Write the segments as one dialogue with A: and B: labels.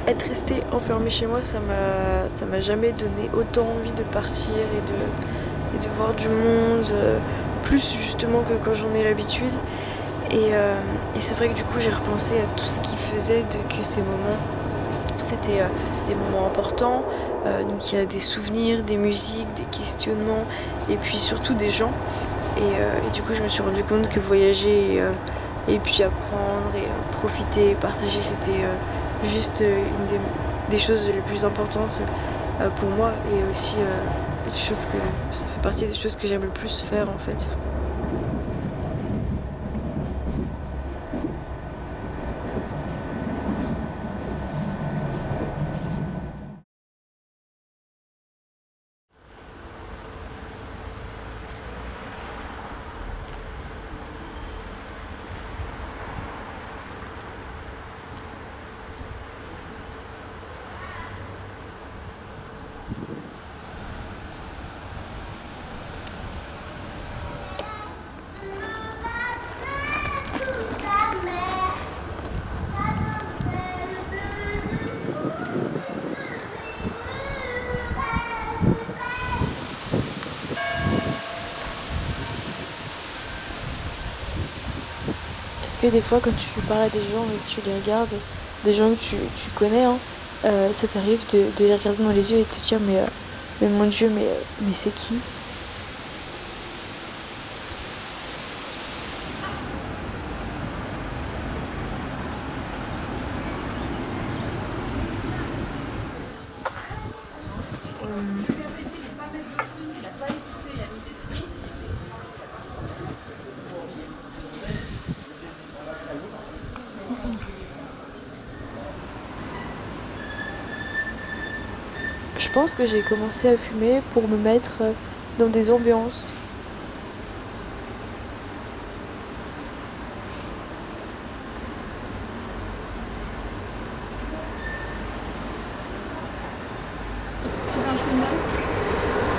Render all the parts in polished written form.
A: être restée enfermée chez moi, ça m'a jamais donné autant envie de partir et de voir du monde, plus justement que quand j'en ai l'habitude. Et c'est vrai que du coup j'ai repensé à tout ce qui faisait que ces moments, c'était des moments importants. Donc il y a des souvenirs, des musiques, des questionnements et puis surtout des gens. Et du coup je me suis rendu compte que voyager et puis apprendre et profiter, partager, c'était juste des choses les plus importantes pour moi et aussi ça fait partie des choses que j'aime le plus faire en fait. Est-ce que des fois quand tu parles à des gens et que tu les regardes, des gens que tu connais, hein, ça t'arrive de les regarder dans les yeux et de te dire mais mon Dieu, mais c'est qui? Je pense que j'ai commencé à fumer pour me mettre dans des ambiances.
B: Tu veux un chewing-gum?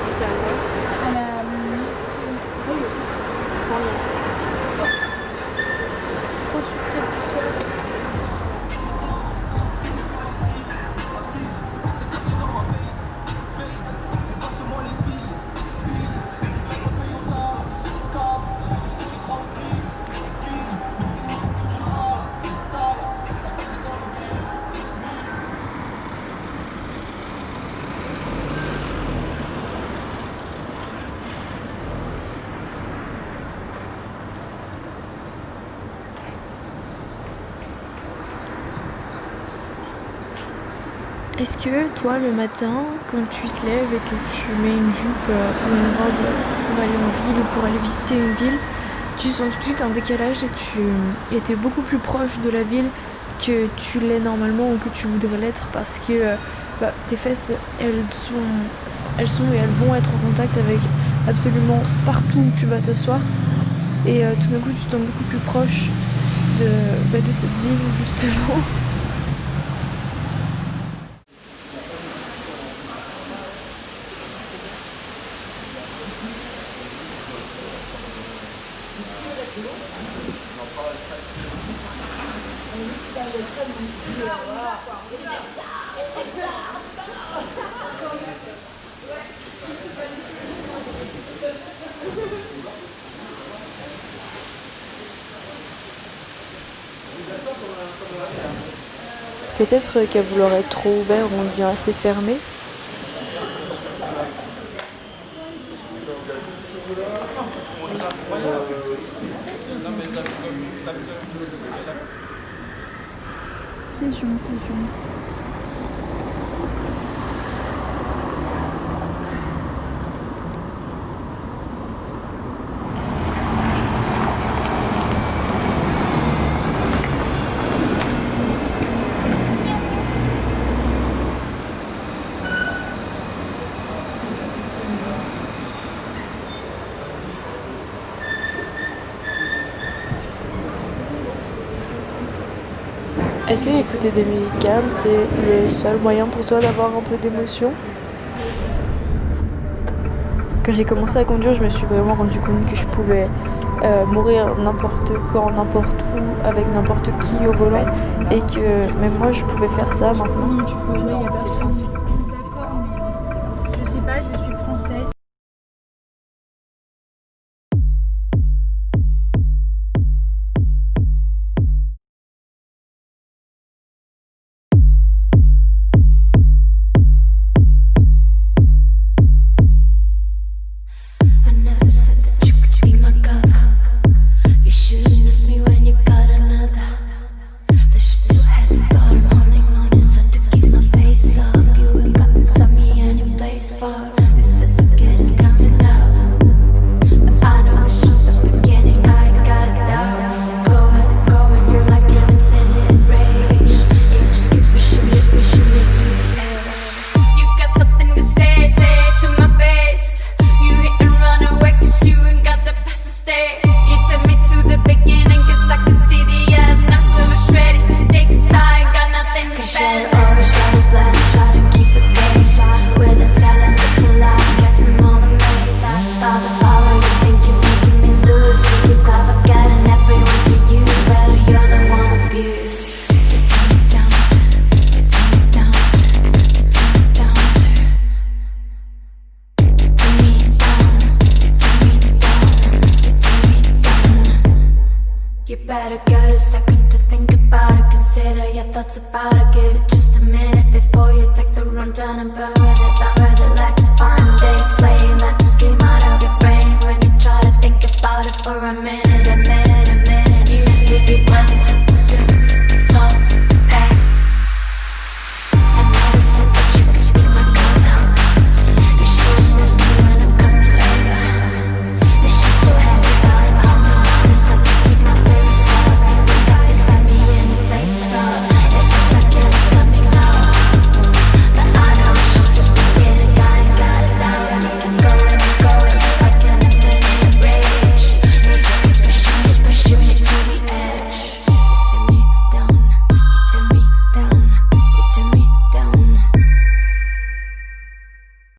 A: C'est à quoi?
B: À la myrtille.
A: Oui, pardon.
B: Trop sucré pour toi.
A: Est-ce que toi le matin, quand tu te lèves et que tu mets une jupe ou une robe pour aller en ville ou pour aller visiter une ville, tu sens tout de suite un décalage et t'es beaucoup plus proche de la ville que tu l'es normalement ou que tu voudrais l'être parce que tes fesses elles sont et elles vont être en contact avec absolument partout où tu vas t'asseoir et tout d'un coup tu te sens beaucoup plus proche de cette ville justement. Peut-être qu'à vouloir être trop ouvert, on devient assez fermé.
B: Pigeon.
A: Est-ce que écouter des musiques calmes, c'est le seul moyen pour toi d'avoir un peu d'émotion? Quand j'ai commencé à conduire, je me suis vraiment rendu compte que je pouvais mourir n'importe quand, n'importe où, avec n'importe qui au volant, et que même moi je pouvais faire ça maintenant.
B: Non, tu peux, là, il y a personne. D'accord, mais je sais pas, je suis française.
C: You better get a second to think about it. Consider your thoughts about it. Give it just a minute before you take the run down and burn with it. I'd rather let it find